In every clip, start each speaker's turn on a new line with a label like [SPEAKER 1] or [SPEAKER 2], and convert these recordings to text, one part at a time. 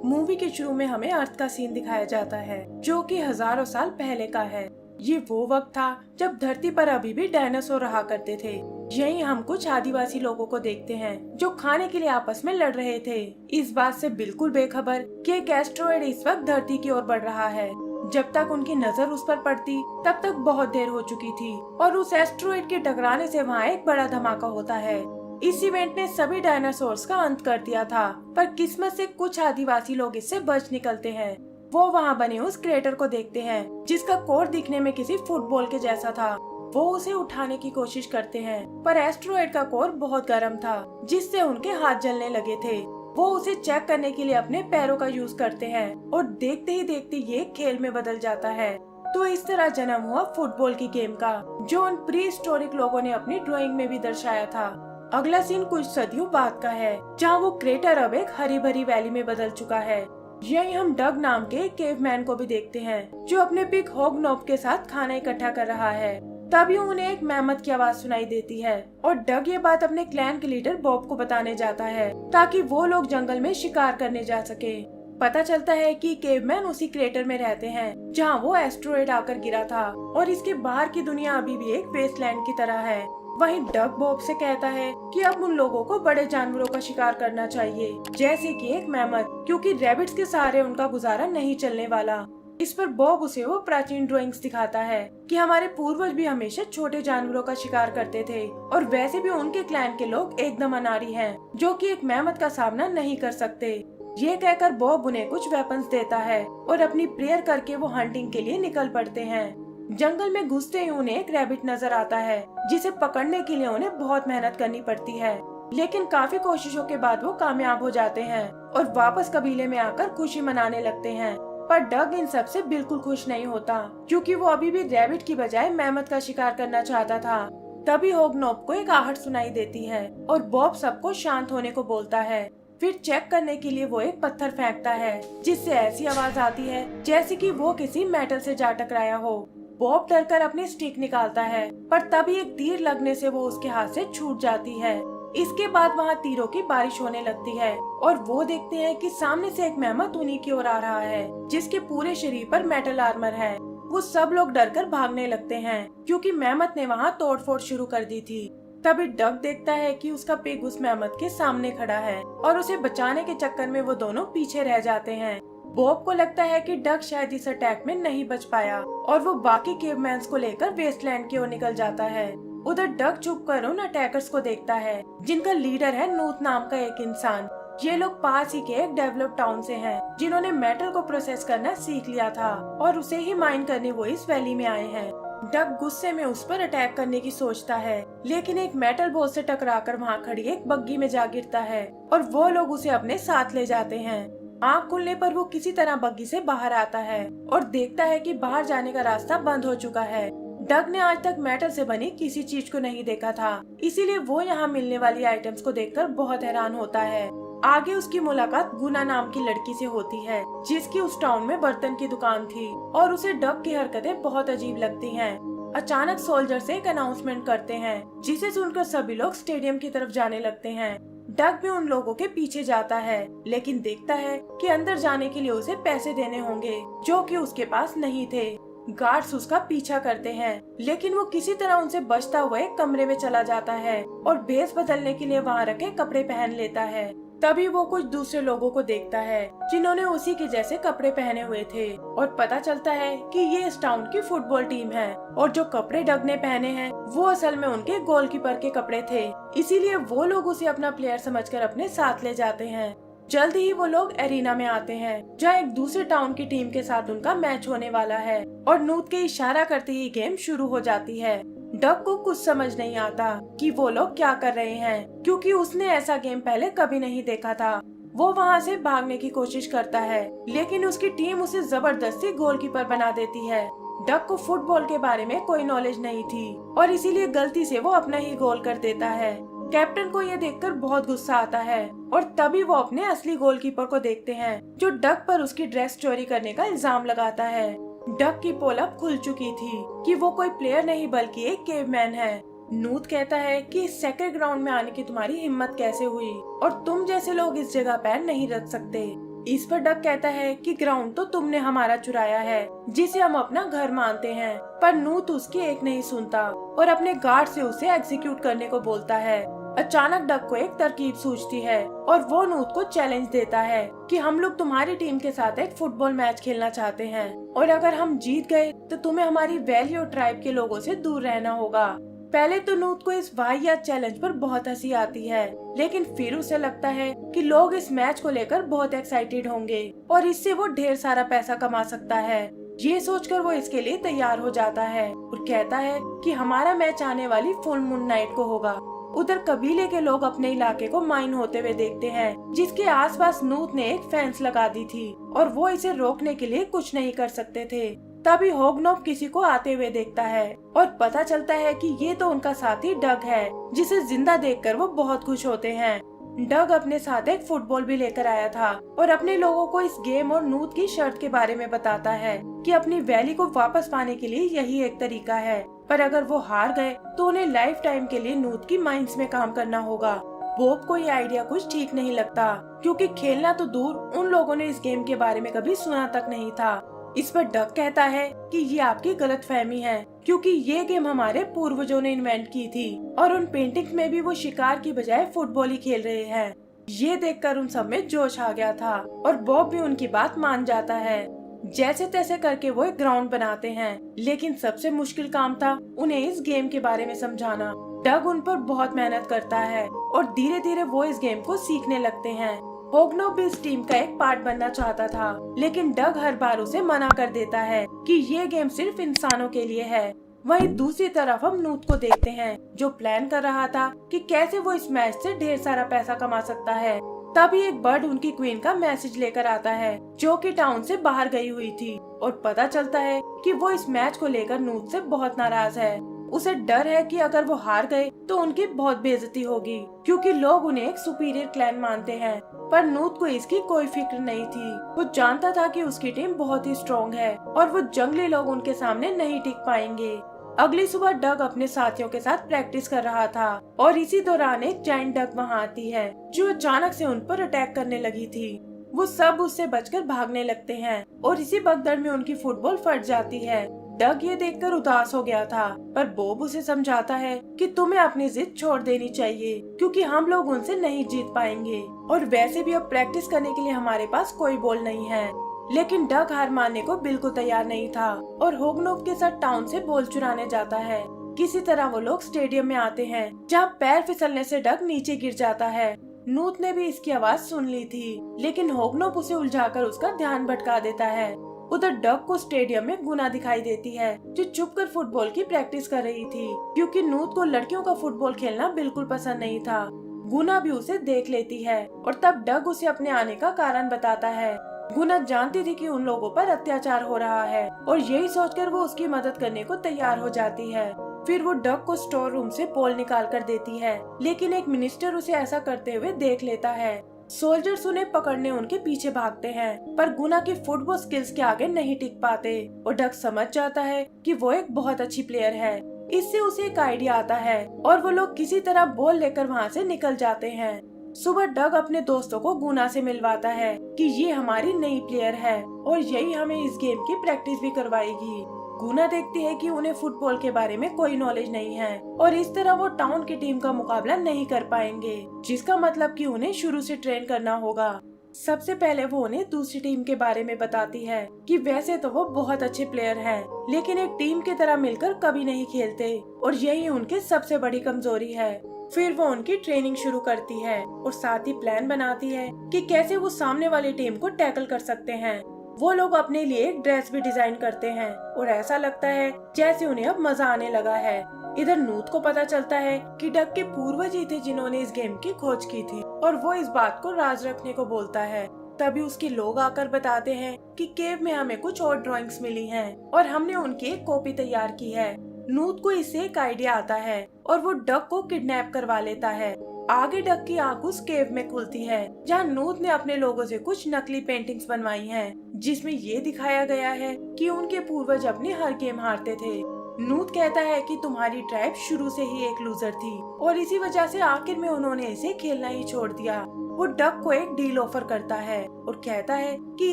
[SPEAKER 1] Movie के शुरू में हमें अर्थ का सीन दिखाया जाता है जो कि हजारों साल पहले का है। ये वो वक्त था जब धरती पर अभी भी डायनासोर रहा करते थे। यहीं हम कुछ आदिवासी लोगों को देखते हैं जो खाने के लिए आपस में लड़ रहे थे, इस बात से बिल्कुल बेखबर कि एक एस्ट्रॉयड इस वक्त धरती की ओर बढ़ रहा है। जब तक उनकी नजर उस पर पड़ती तब तक बहुत देर हो चुकी थी और उस एस्ट्रॉयड के टकराने से वहाँ एक बड़ा धमाका होता है। इस इवेंट ने सभी डायनासोर्स का अंत कर दिया था, पर किस्मत से कुछ आदिवासी लोग इससे बच निकलते हैं। वो वहाँ बने उस क्रेटर को देखते हैं जिसका कोर दिखने में किसी फुटबॉल के जैसा था। वो उसे उठाने की कोशिश करते हैं, पर एस्ट्रॉयड का कोर बहुत गर्म था जिससे उनके हाथ जलने लगे थे। वो उसे चेक करने के लिए अपने पैरों का यूज करते हैं और देखते ही देखते ये खेल में बदल जाता है। तो इस तरह जन्म हुआ फुटबॉल की गेम का, जो उन प्री हिस्टोरिक लोगों ने अपनी ड्राइंग में भी दर्शाया था। अगला सीन कुछ सदियों बाद का है, जहाँ वो क्रेटर अब एक हरी भरी वैली में बदल चुका है। यही हम डग नाम के एक केवमैन को भी देखते हैं जो अपने पिग होगनोब के साथ खाना इकट्ठा कर रहा है। तभी उन्हें एक मेहमत की आवाज सुनाई देती है और डग ये बात अपने क्लैन के लीडर बॉब को बताने जाता है ताकि वो लोग जंगल में शिकार करने जा सके। पता चलता है कि केवमैन उसी क्रेटर में रहते हैं जहाँ वो एस्ट्रॉयड आकर गिरा था और इसके बाहर की दुनिया अभी भी एक वेस्टलैंड की तरह है। वहीं डग बॉब से कहता है कि अब उन लोगों को बड़े जानवरों का शिकार करना चाहिए, जैसे कि एक मेहमत, क्योंकि रैबिट्स के सहारे उनका गुजारा नहीं चलने वाला। इस पर बॉब उसे वो प्राचीन ड्राइंग्स दिखाता है कि हमारे पूर्वज भी हमेशा छोटे जानवरों का शिकार करते थे और वैसे भी उनके क्लैन के लोग एकदम अनाड़ी हैं, जो कि एक मेहमत का सामना नहीं कर सकते। ये कहकर बॉब उन्हें कुछ वेपन्स देता है और अपनी प्रेयर करके वो हंटिंग के लिए निकल पड़ते हैं। जंगल में घुसते ही उन्हें एक रैबिट नजर आता है जिसे पकड़ने के लिए उन्हें बहुत मेहनत करनी पड़ती है, लेकिन काफी कोशिशों के बाद वो कामयाब हो जाते हैं और वापस कबीले में आकर खुशी मनाने लगते हैं। पर डग इन सब से बिल्कुल खुश नहीं होता क्योंकि वो अभी भी रैबिट की बजाय मेहमत का शिकार करना चाहता था। तभी होगनोब को एक आहट सुनाई देती है और बॉब सबको शांत होने को बोलता है। फिर चेक करने के लिए वो एक पत्थर फेंकता है जिससे ऐसी आवाज आती है जैसे कि वो किसी मेटल से जा टकराया हो। बॉब डरकर अपनी स्टिक निकालता है, पर तभी एक तीर लगने से वो उसके हाथ से छूट जाती है। इसके बाद वहाँ तीरों की बारिश होने लगती है और वो देखते हैं कि सामने से एक मेहमत उन्हीं की ओर आ रहा है जिसके पूरे शरीर पर मेटल आर्मर है। वो सब लोग डरकर भागने लगते हैं क्योंकि मेहमत ने वहाँ तोड़फोड़ शुरू कर दी थी। तभी डग देखता है कि उसका पिग उस मेहमत के सामने खड़ा है और उसे बचाने के चक्कर में वो दोनों पीछे रह जाते हैं। बॉब को लगता है कि डग शायद इस अटैक में नहीं बच पाया और वो बाकी केवमैन्स को लेकर वेस्टलैंड की ओर निकल जाता है। उधर डग छुपकर उन अटैकर्स को देखता है जिनका लीडर है नूत नाम का एक इंसान। ये लोग पास ही के एक डेवलप टाउन से हैं, जिन्होंने मेटल को प्रोसेस करना सीख लिया था और उसे ही माइन करने वो इस वैली में आए हैं। डग गुस्से में उस पर अटैक करने की सोचता है, लेकिन एक मेटल बॉल से टकराकर वहाँ खड़ी एक बग्गी में जा गिरता है और वो लोग उसे अपने साथ ले जाते हैं। आँख खुलने पर वो किसी तरह बग्गी से बाहर आता है और देखता है कि बाहर जाने का रास्ता बंद हो चुका है। डग ने आज तक मेटल से बनी किसी चीज को नहीं देखा था, इसीलिए वो यहाँ मिलने वाली आइटम्स को देखकर बहुत हैरान होता है। आगे उसकी मुलाकात गुना नाम की लड़की से होती है जिसकी उस टाउन में बर्तन की दुकान थी और उसे डग की हरकतें बहुत अजीब लगती हैं। अचानक सोल्जर से एक अनाउंसमेंट करते हैं जिसे सुनकर सभी लोग स्टेडियम की तरफ जाने लगते हैं। डग भी उन लोगों के पीछे जाता है, लेकिन देखता है कि अंदर जाने के लिए उसे पैसे देने होंगे जो कि उसके पास नहीं थे। गार्ड्स उसका पीछा करते हैं, लेकिन वो किसी तरह उनसे बचता हुआ एक कमरे में चला जाता है और भेस बदलने के लिए वहाँ रखे कपड़े पहन लेता है। तभी वो कुछ दूसरे लोगों को देखता है जिन्होंने उसी के जैसे कपड़े पहने हुए थे और पता चलता है कि ये इस टाउन की फुटबॉल टीम है और जो कपड़े डग ने पहने हैं वो असल में उनके गोलकीपर के कपड़े थे, इसीलिए वो लोग उसे अपना प्लेयर समझकर अपने साथ ले जाते हैं। जल्द ही वो लोग एरिना में आते हैं जहाँ एक दूसरे टाउन की टीम के साथ उनका मैच होने वाला है और नूत के इशारा करते ही गेम शुरू हो जाती है। डग को कुछ समझ नहीं आता कि वो लोग क्या कर रहे हैं क्योंकि उसने ऐसा गेम पहले कभी नहीं देखा था। वो वहाँ से भागने की कोशिश करता है, लेकिन उसकी टीम उसे जबरदस्ती गोलकीपर बना देती है। डग को फुटबॉल के बारे में कोई नॉलेज नहीं थी और इसीलिए गलती से वो अपना ही गोल कर देता है। कैप्टन को ये देखकर बहुत गुस्सा आता है और तभी वो अपने असली गोलकीपर को देखते हैं जो डग पर उसकी ड्रेस चोरी करने का इल्जाम लगाता है। डग की पोल अब खुल चुकी थी कि वो कोई प्लेयर नहीं बल्कि एक केवमैन है। नूत कहता है कि इस सेक्रेड ग्राउंड में आने की तुम्हारी हिम्मत कैसे हुई और तुम जैसे लोग इस जगह पैर नहीं रख सकते। इस पर डक कहता है कि ग्राउंड तो तुमने हमारा चुराया है, जिसे हम अपना घर मानते हैं। पर नूत उसकी एक नहीं सुनता और अपने गार्ड से उसे एग्जीक्यूट करने को बोलता है। अचानक डक को एक तरकीब सूझती है और वो नूत को चैलेंज देता है कि हम लोग तुम्हारी टीम के साथ एक फुटबॉल मैच खेलना चाहते हैं और अगर हम जीत गए तो तुम्हें हमारी वैली और ट्राइब के लोगों से दूर रहना होगा। पहले तो नूत को इस वाहियात चैलेंज पर बहुत हंसी आती है, लेकिन फिर उसे लगता है कि लोग इस मैच को लेकर बहुत एक्साइटेड होंगे और इससे वो ढेर सारा पैसा कमा सकता है। ये सोचकर वो इसके लिए तैयार हो जाता है और कहता है कि हमारा मैच आने वाली फुल मून नाइट को होगा। उधर कबीले के लोग अपने इलाके को माइन होते हुए देखते हैं, जिसके आसपास नूत ने एक फेंस लगा दी थी और वो इसे रोकने के लिए कुछ नहीं कर सकते थे। तभी होगनोप किसी को आते हुए देखता है और पता चलता है कि ये तो उनका साथी डग है, जिसे जिंदा देखकर वो बहुत खुश होते हैं। डग अपने साथ एक फुटबॉल भी लेकर आया था और अपने लोगों को इस गेम और नूत की शर्त के बारे में बताता है कि अपनी वैली को वापस पाने के लिए यही एक तरीका है, पर अगर वो हार गए तो उन्हें लाइफ टाइम के लिए नूत की माइंस में काम करना होगा। बॉब को ये आइडिया कुछ ठीक नहीं लगता, क्योंकि खेलना तो दूर, उन लोगों ने इस गेम के बारे में कभी सुना तक नहीं था। इस पर डग कहता है कि ये आपकी गलतफहमी है, क्योंकि ये गेम हमारे पूर्वजों ने इन्वेंट की थी और उन पेंटिंग्स में भी वो शिकार की बजाय फुटबॉल ही खेल रहे हैं। ये देखकर उन सब में जोश आ गया था और बॉब भी उनकी बात मान जाता है। जैसे तैसे करके वो एक ग्राउंड बनाते हैं, लेकिन सबसे मुश्किल काम था उन्हें इस गेम के बारे में समझाना। डग उन पर बहुत मेहनत करता है और धीरे धीरे वो इस गेम को सीखने लगते हैं। होगनोप भी इस टीम का एक पार्ट बनना चाहता था, लेकिन डग हर बार उसे मना कर देता है कि ये गेम सिर्फ इंसानों के लिए है। वहीं दूसरी तरफ हम नूत को देखते हैं, जो प्लान कर रहा था कि कैसे वो इस मैच से ढेर सारा पैसा कमा सकता है। तभी एक बर्ड उनकी क्वीन का मैसेज लेकर आता है, जो कि टाउन से बाहर गई हुई थी, और पता चलता है कि वो इस मैच को लेकर नूत से बहुत नाराज है। उसे डर है कि अगर वो हार गए तो उनकी बहुत बेइज्जती होगी, क्योंकि लोग उन्हें एक सुपीरियर क्लैन मानते हैं। पर नूत को इसकी कोई फिक्र नहीं थी। वो जानता था कि उसकी टीम बहुत ही स्ट्रॉन्ग है और वो जंगली लोग उनके सामने नहीं टिक पाएंगे। अगली सुबह डग अपने साथियों के साथ प्रैक्टिस कर रहा था और इसी दौरान एक जायंट डक वहाँ आती है, जो अचानक से उन पर अटैक करने लगी थी। वो सब उससे बचकर भागने लगते हैं और इसी भगदड़ में उनकी फुटबॉल फट जाती है। डग ये देखकर उदास हो गया था, पर बॉब उसे समझाता है कि तुम्हें अपनी जिद छोड़ देनी चाहिए, क्योंकि हम लोग उनसे नहीं जीत पाएंगे और वैसे भी अब प्रैक्टिस करने के लिए हमारे पास कोई बॉल नहीं है। लेकिन डग हार मानने को बिल्कुल तैयार नहीं था और होगनोप के साथ टाउन से बॉल चुराने जाता है। किसी तरह वो लोग स्टेडियम में आते हैं, जहाँ पैर फिसलने से डग नीचे गिर जाता है। नूत ने भी इसकी आवाज सुन ली थी, लेकिन होगनोप उसे उलझाकर उसका ध्यान भटका देता है। उधर डग को स्टेडियम में गुना दिखाई देती है, जो छुपकर फुटबॉल की प्रैक्टिस कर रही थी, क्योंकि नूत को लड़कियों का फुटबॉल खेलना बिल्कुल पसंद नहीं था। गुना भी उसे देख लेती है और तब डग उसे अपने आने का कारण बताता है। गुना जानती थी कि उन लोगों पर अत्याचार हो रहा है और यही सोचकर वो उसकी मदद करने को तैयार हो जाती है। फिर वो डग को स्टोर रूम से बॉल निकाल कर देती है, लेकिन एक मिनिस्टर उसे ऐसा करते हुए देख लेता है। सोल्जर्स उन्हें पकड़ने उनके पीछे भागते हैं, पर गुना की फुटबॉल स्किल्स के आगे नहीं टिक पाते और डग समझ जाता है कि वो एक बहुत अच्छी प्लेयर है। इससे उसे एक आइडिया आता है और वो लोग किसी तरह बॉल लेकर वहाँ से निकल जाते हैं। सुबह डग अपने दोस्तों को गुना से मिलवाता है कि ये हमारी नई प्लेयर है और यही हमें इस गेम की प्रैक्टिस भी करवाएगी। गुना देखती है कि उन्हें फुटबॉल के बारे में कोई नॉलेज नहीं है और इस तरह वो टाउन की टीम का मुकाबला नहीं कर पाएंगे, जिसका मतलब कि उन्हें शुरू से ट्रेन करना होगा। सबसे पहले वो उन्हें दूसरी टीम के बारे में बताती है कि वैसे तो वो बहुत अच्छे प्लेयर हैं, लेकिन एक टीम की तरह मिलकर कभी नहीं खेलते और यही उनकी सबसे बड़ी कमजोरी है। फिर वो उनकी ट्रेनिंग शुरू करती है और साथ ही प्लान बनाती है कि कैसे वो सामने वाली टीम को टैकल कर सकते हैं। वो लोग अपने लिए एक ड्रेस भी डिजाइन करते हैं और ऐसा लगता है जैसे उन्हें अब मजा आने लगा है। इधर नूत को पता चलता है कि डग के पूर्वज ही थे जिन्होंने इस गेम की खोज की थी और वो इस बात को राज रखने को बोलता है। तभी उसके लोग आकर बताते हैं कि केव में हमें कुछ और ड्राइंग्स मिली हैं और हमने उनकी एक कॉपी तैयार की है। नूत को इससे एक आइडिया आता है और वो डग को किडनैप करवा लेता है। आगे डग की आंख उस केव में खुलती है जहाँ नूत ने अपने लोगों से कुछ नकली पेंटिंग्स बनवाई हैं, जिसमें ये दिखाया गया है कि उनके पूर्वज अपनी हर गेम हारते थे। नूत कहता है कि तुम्हारी ट्राइब शुरू से ही एक लूजर थी और इसी वजह से आखिर में उन्होंने इसे खेलना ही छोड़ दिया। वो डक को एक डील ऑफर करता है और कहता है कि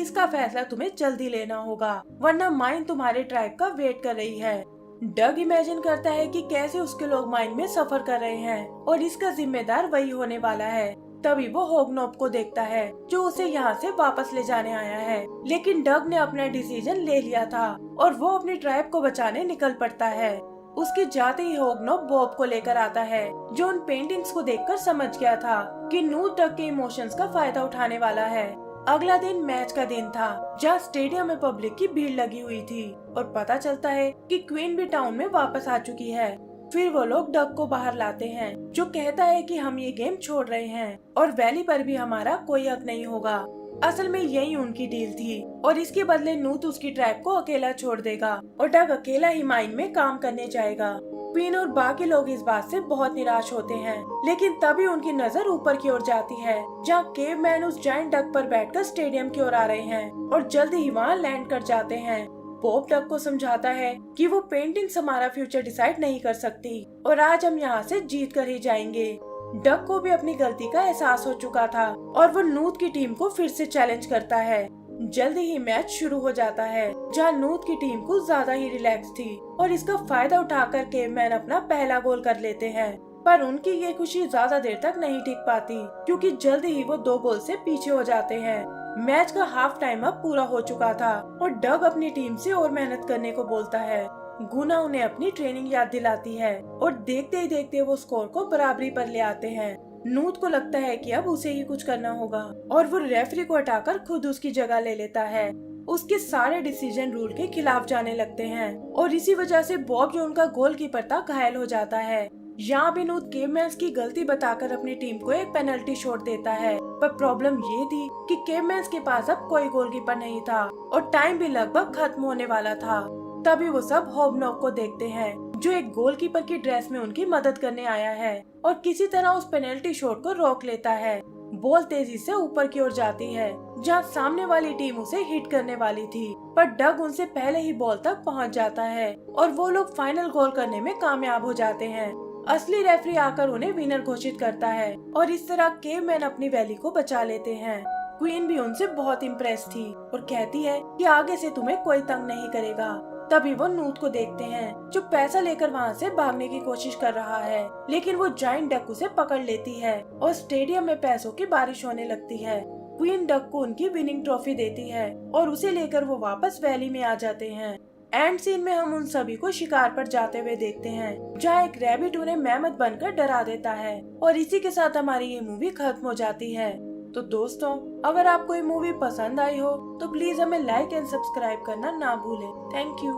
[SPEAKER 1] इसका फैसला तुम्हें जल्दी लेना होगा, वरना माइन तुम्हारे ट्राइब का वेट कर रही है। डग इमेजिन करता है कि कैसे उसके लोग माइन में सफर कर रहे हैं और इसका जिम्मेदार वही होने वाला है। तभी वो होगनोप को देखता है जो उसे यहाँ से वापस ले जाने आया है, लेकिन डग ने अपना डिसीजन ले लिया था और वो अपनी ट्राइब को बचाने निकल पड़ता है। उसके जाते ही होगनोप बॉब को लेकर आता है, जो उन पेंटिंग्स को देखकर समझ गया था कि नूत डग के इमोशंस का फायदा उठाने वाला है। अगला दिन मैच का दिन था, जहाँ स्टेडियम में पब्लिक की भीड़ लगी हुई थी और पता चलता है कि क्वीन भी टाउन में वापस आ चुकी है। फिर वो लोग डग को बाहर लाते हैं, जो कहता है कि हम ये गेम छोड़ रहे हैं और वैली पर भी हमारा कोई हक नहीं होगा। असल में यही उनकी डील थी और इसके बदले नूत उसकी ट्राइब को अकेला छोड़ देगा और डग अकेला ही माइन में काम करने जाएगा। क्वीन और बाकी लोग इस बात से बहुत निराश होते हैं, लेकिन तभी उनकी नजर ऊपर की ओर जाती है, जहाँ केवमैन उस जायंट डक पर बैठकर स्टेडियम की ओर आ रहे हैं और जल्दी ही वहाँ लैंड कर जाते हैं। बॉब डक को समझाता है कि वो पेंटिंग्स हमारा फ्यूचर डिसाइड नहीं कर सकती और आज हम यहाँ से जीत कर ही जाएंगे। डक को भी अपनी गलती का एहसास हो चुका था और वो नूत की टीम को फिर से चैलेंज करता है। जल्दी ही मैच शुरू हो जाता है, जहाँ नूत की टीम कुछ ज्यादा ही रिलैक्स थी और इसका फायदा उठाकर केवमैन अपना पहला गोल कर लेते हैं। पर उनकी ये खुशी ज्यादा देर तक नहीं टिक पाती, क्योंकि जल्दी ही वो 2 गोल से पीछे हो जाते हैं। मैच का हाफ टाइम अब पूरा हो चुका था और डग अपनी टीम से और मेहनत करने को बोलता है। गुना उन्हें अपनी ट्रेनिंग याद दिलाती है और देखते ही देखते वो स्कोर को बराबरी पर ले आते हैं। नूत को लगता है कि अब उसे ही कुछ करना होगा और वो रेफरी को हटाकर खुद उसकी जगह ले लेता है। उसके सारे डिसीजन रूल के खिलाफ जाने लगते हैं और इसी वजह से बॉब, जो उनका गोलकीपर था, घायल हो जाता है। यहाँ भी नूत केवमैन की गलती बताकर अपनी टीम को एक पेनल्टी शॉट देता है, पर प्रॉब्लम ये थी कि केवमैन के पास अब कोई गोलकीपर नहीं था और टाइम भी लगभग खत्म होने वाला था। तभी वो सब होगनोप को देखते हैं, जो एक गोलकीपर की ड्रेस में उनकी मदद करने आया है और किसी तरह उस पेनल्टी शॉट को रोक लेता है। बॉल तेजी से ऊपर की ओर जाती है, जहां सामने वाली टीम उसे हिट करने वाली थी, पर डग उनसे पहले ही बॉल तक पहुंच जाता है और वो लोग फाइनल गोल करने में कामयाब हो जाते हैं। असली रेफरी आकर उन्हें विनर घोषित करता है और इस तरह केवमैन अपनी वैली को बचा लेते हैं। क्वीन भी उनसे बहुत इम्प्रेस थी और कहती है कि आगे से तुम्हें कोई तंग नहीं करेगा। तभी वो नूत को देखते हैं, जो पैसा लेकर वहाँ से भागने की कोशिश कर रहा है, लेकिन वो जायंट डक उसे पकड़ लेती है और स्टेडियम में पैसों की बारिश होने लगती है। क्वीन डक को उनकी विनिंग ट्रॉफी देती है और उसे लेकर वो वापस वैली में आ जाते हैं। एंड सीन में हम उन सभी को शिकार पर जाते हुए देखते हैं, जहाँ एक रैबिट उन्हें मेहमत बनकर डरा देता है और इसी के साथ हमारी ये मूवी खत्म हो जाती है। तो दोस्तों, अगर आपको ये मूवी पसंद आई हो तो प्लीज हमें लाइक एंड सब्सक्राइब करना ना भूलें। Thank you.